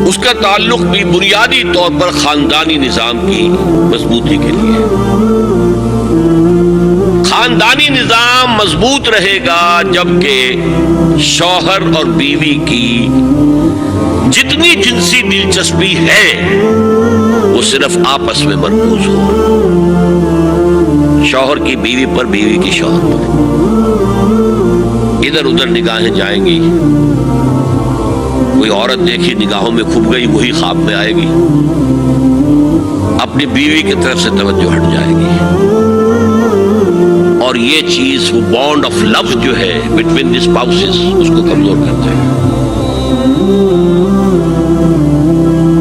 اس کا تعلق بھی بنیادی طور پر خاندانی نظام کی مضبوطی کے لیے ہے۔ خاندانی نظام مضبوط رہے گا جبکہ شوہر اور بیوی کی جتنی جنسی دلچسپی ہے وہ صرف آپس میں مرکوز ہو، شوہر کی بیوی پر، بیوی کی شوہر پر۔ ادھر ادھر نگاہیں جائیں گی، کوئی عورت دیکھی نگاہوں میں کھپ گئی، وہی خواب میں آئے گی، اپنی بیوی کی طرف سے توجہ ہٹ جائے گی، اور یہ چیز وہ بانڈ آف لو جو ہے بٹوین دی اسپاؤسز اس کو کمزور کرتا ہے۔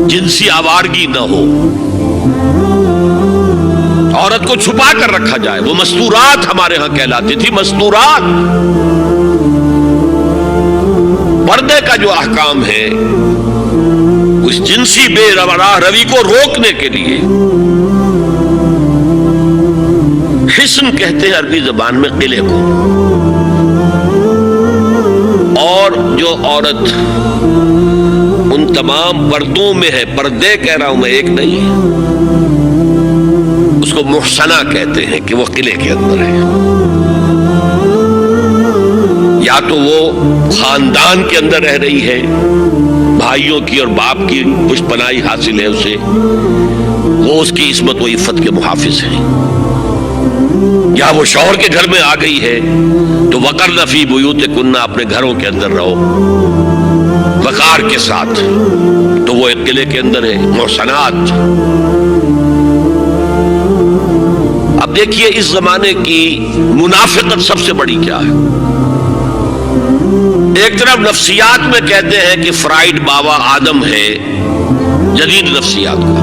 جنسی آوارگی نہ ہو، عورت کو چھپا کر رکھا جائے، وہ مستورات ہمارے ہاں کہلاتی تھی، مستورات۔ پردے کا جو احکام ہے اس جنسی بے راہ روی کو روکنے کے لیے، حسن کہتے ہیں عربی زبان میں قلعے کو، اور جو عورت ان تمام پردوں میں ہے، پردے کہہ رہا ہوں میں، ایک نہیں ہے، اس کو محسنہ کہتے ہیں کہ وہ قلعے کے اندر ہے۔ یا تو وہ خاندان کے اندر رہ رہی ہے، بھائیوں کی اور باپ کی پشت پناہی حاصل ہے اسے، وہ اس کی عصمت و عفت کے محافظ ہیں، یا وہ شوہر کے گھر میں آ گئی ہے تو وقرن فی بیوتکن، اپنے گھروں کے اندر رہو وقار کے ساتھ، تو وہ ایک قلعے کے اندر ہے، محسنات۔ اب دیکھیے اس زمانے کی منافقت سب سے بڑی کیا ہے۔ ایک طرف نفسیات میں کہتے ہیں کہ فرائیڈ بابا آدم ہے جدید نفسیات کا،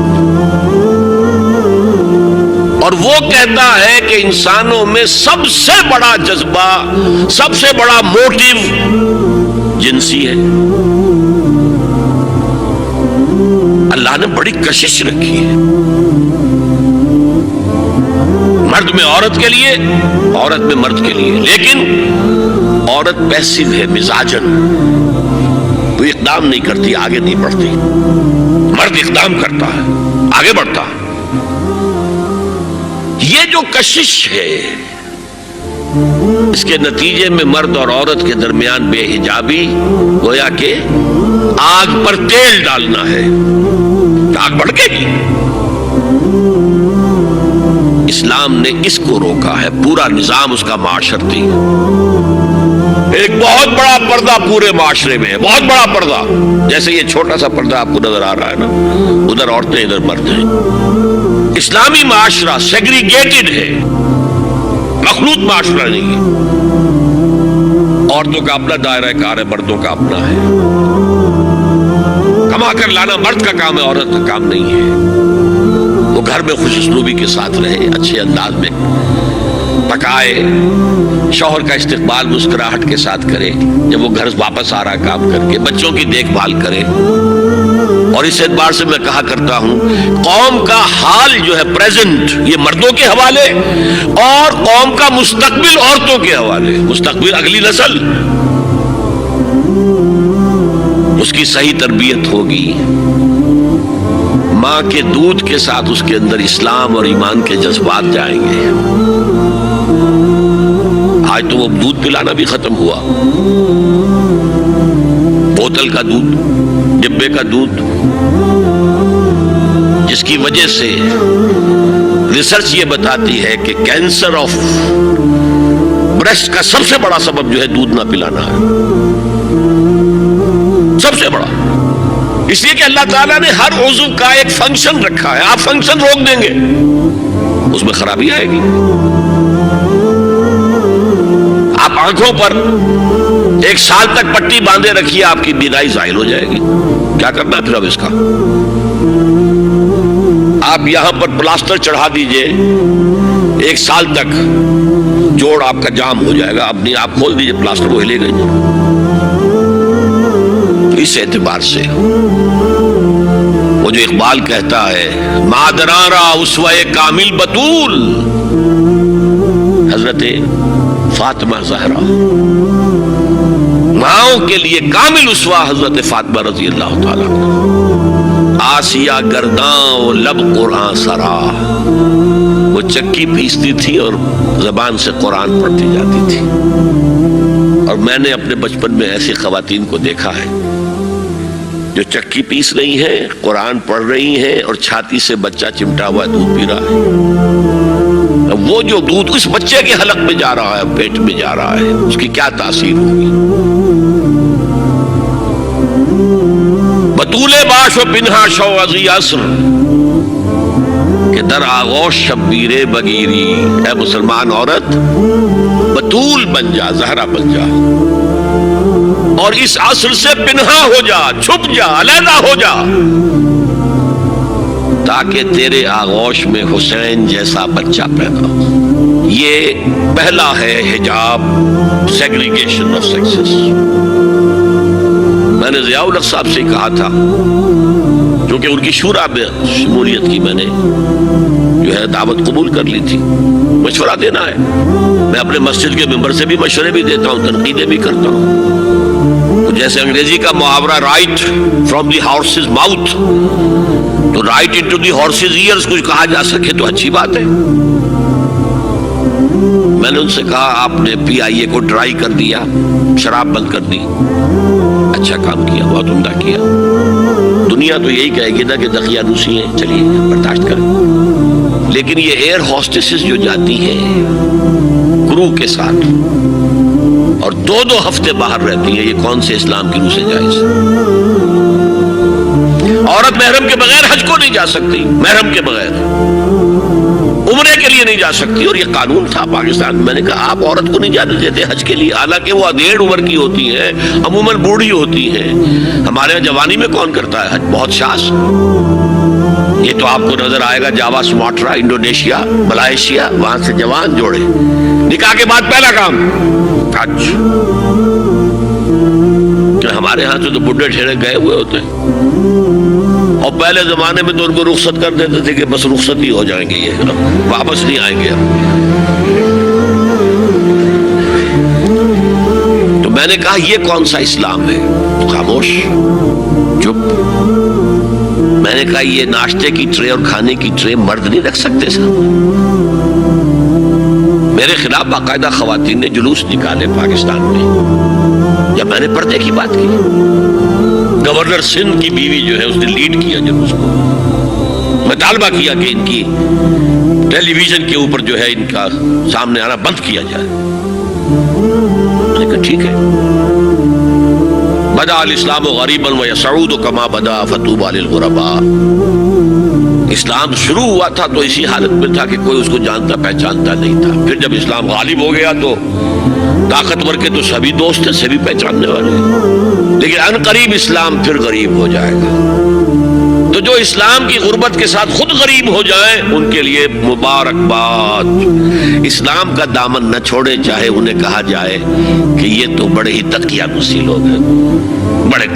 اور وہ کہتا ہے کہ انسانوں میں سب سے بڑا جذبہ، سب سے بڑا موٹیو جنسی ہے۔ اللہ نے بڑی کشش رکھی ہے، مرد میں عورت کے لیے، عورت میں مرد کے لیے، لیکن عورت پیسو ہے مزاجن، وہ اقدام نہیں کرتی، آگے نہیں بڑھتی، مرد اقدام کرتا ہے، آگے بڑھتا ہے۔ یہ جو کشش ہے، اس کے نتیجے میں مرد اور عورت کے درمیان بے حجابی گویا کہ آگ پر تیل ڈالنا ہے، آگ بھڑکے گی۔ اسلام نے اس کو روکا ہے، پورا نظام اس کا معاشرتی، ایک بہت بڑا پردہ پورے معاشرے میں ہے، بہت بڑا پردہ، جیسے یہ چھوٹا سا پردہ آپ کو نظر آ رہا ہے نا، ادھر عورتیں ادھر مرد ہیں۔ اسلامی معاشرہ سیگریگیٹڈ ہے، مخلوط معاشرہ نہیں ہے، عورتوں کا اپنا دائرہ کار ہے، مردوں کا اپنا ہے، کما کر لانا مرد کا کام ہے، عورت کا کام نہیں ہے۔ وہ گھر میں خوش اسلوبی کے ساتھ رہے، اچھے انداز میں پکائے، شوہر کا استقبال مسکراہٹ کے ساتھ کرے، جب وہ گھر واپس آ رہا کام کر کے، بچوں کی دیکھ بھال کرے۔ اور اس اعتبار سے میں کہا کرتا ہوں، قوم کا حال جو ہے پریزنٹ، یہ مردوں کے حوالے، اور قوم کا مستقبل عورتوں کے حوالے، مستقبل اگلی نسل، اس کی صحیح تربیت ہوگی، ماں کے دودھ کے ساتھ اس کے اندر اسلام اور ایمان کے جذبات جائیں گے۔ آج تو وہ دودھ پلانا بھی ختم ہوا، بوتل کا دودھ، ڈبے کا دودھ، جس کی وجہ سے ریسرچ یہ بتاتی ہے کہ کینسر آف بریسٹ کا سب سے بڑا سبب جو ہے دودھ نہ پلانا ہے، سب سے بڑا، اس لیے کہ اللہ تعالیٰ نے ہر عضو کا ایک فنکشن رکھا ہے، آپ فنکشن روک دیں گے اس میں خرابی آئے گی۔ آپ آنکھوں پر 1 سال تک پٹی باندھے رکھیے، آپ کی بینائی زائل ہو جائے گی، کیا کرنا پھر اب اس کا؟ آپ یہاں پر پلاسٹر چڑھا دیجئے، 1 سال تک جوڑ آپ کا جام ہو جائے گا، اپنی آپ کھول دیجئے پلاسٹر، وہ ہلے گا۔ اس اعتبار سے وہ جو اقبال کہتا ہے، مادران را اسوہ کامل بطول، حضرت فاطمہ زہرا، ماؤں کے لیے کامل اسوا حضرت فاطمہ رضی اللہ تعالیٰ عنہ، آسیہ گرداں و لب قرآن سرا، وہ چکی پیستی تھی اور زبان سے قرآن پڑھتی جاتی تھی۔ اور میں نے اپنے بچپن میں ایسی خواتین کو دیکھا ہے جو چکی پیس رہی ہیں، قرآن پڑھ رہی ہیں اور چھاتی سے بچہ چمٹا ہوا دودھ پی رہا ہے۔ وہ جو دودھ اس بچے کے حلق میں جا رہا ہے، پیٹ میں جا رہا ہے، اس کی کیا تاثیر ہوگی؟ بطول باش و پنہا شو ازی عصر کہ در آغوش شبیر بگیری، اے مسلمان عورت بطول بن جا، زہرا بن جا، اور اس عصر سے پنہا ہو جا، چھپ جا، علیحدہ ہو جا، تاکہ تیرے آغوش میں حسین جیسا بچہ پیدا ہو۔ یہ پہلا ہے حجاب، سیگریگیشن آف سیکسز۔ میں نے ضیاء الحق صاحب سے کہا تھا، کیونکہ ان کی شورا میں شمولیت کی میں نے جو ہے دعوت قبول کر لی تھی، مشورہ دینا ہے۔ میں اپنے مسجد کے ممبر سے بھی مشورے بھی دیتا ہوں، تنقیدیں بھی کرتا ہوں۔ جیسے انگریزی کا محاورہ right from the horse's mouth, تو right into the horse's ears کچھ کہا جا سکے تو اچھی بات ہے۔ میں نے ان سے کہا آپ نے پی آئی اے کو ٹرائی کر دیا، شراب بند کر دی، اچھا کام کیا، بہت عمدہ کیا۔ دنیا تو یہی کہے گی نا کہ دقیانوسی ہیں، چلیے برداشت کریں، لیکن یہ ایئر ہوسٹسز جو جاتی ہیں کرو کے ساتھ اور دو ہفتے باہر رہتی ہیں، یہ کون سے اسلام کی روح سے جائز؟ عورت محرم کے بغیر حج کو نہیں جا سکتی، محرم کے بغیر عمرے کے لیے نہیں جا سکتی، اور یہ قانون تھا پاکستان میں۔ میں نے کہا آپ عورت کو نہیں جانے دیتے حج کے لیے، حالانکہ وہ ادھیڑ عمر کی ہوتی ہیں، عموماً بوڑھی ہوتی ہیں۔ ہمارے یہاں جوانی میں کون کرتا ہے حج؟ بہت شاس۔ یہ تو آپ کو نظر آئے گا جاوا، سماٹرا، انڈونیشیا، ملائیشیا، وہاں سے جوان جوڑے نکاح کے بعد پہلا کام حج۔ کہ ہمارے ہاں سے تو بڈھے ٹھیرے گئے ہوئے ہوتے ہیں، اور پہلے زمانے میں تو ان کو رخصت کر دیتے تھے کہ بس رخصت ہی ہو جائیں گے، یہ واپس نہیں آئیں گے۔ تو میں نے کہا یہ کون سا اسلام ہے؟ خاموش، چپ۔ میں نے کہا یہ ناشتے کی ٹرے اور کھانے کی ٹرے مرد نہیں رکھ سکتے سامنے؟ میرے خلاف باقاعدہ خواتین نے جلوس نکالے پاکستان میں جب میں نے پردے کی بات کی۔ گورنر سندھ کی بیوی جو ہے اس نے لیڈ کیا جلوس کو، مطالبہ کیا کہ ان کی ٹیلی ویژن کے اوپر جو ہے ان کا سامنے آنا بند کیا جائے۔ میں نے کہا ٹھیک ہے۔ بدا الاسلام غریبا ویسعود کما بدا فطوبی للغرباء۔ اسلام شروع ہوا تھا تو اسی حالت میں تھا کہ کوئی اس کو جانتا پہچانتا نہیں تھا، پھر جب اسلام غالب ہو گیا تو طاقتور کے تو سبھی دوست ہیں، سبھی پہچاننے والے ہیں، لیکن ان قریب اسلام پھر غریب ہو جائے گا۔ تو جو اسلام کی غربت کے ساتھ خود غریب ہو جائیں ان کے لیے مبارکباد۔ اسلام کا دامن نہ چھوڑے، چاہے انہیں کہا جائے کہ یہ تو بڑے ہی تقیانوسی لوگ ہیں، بڑے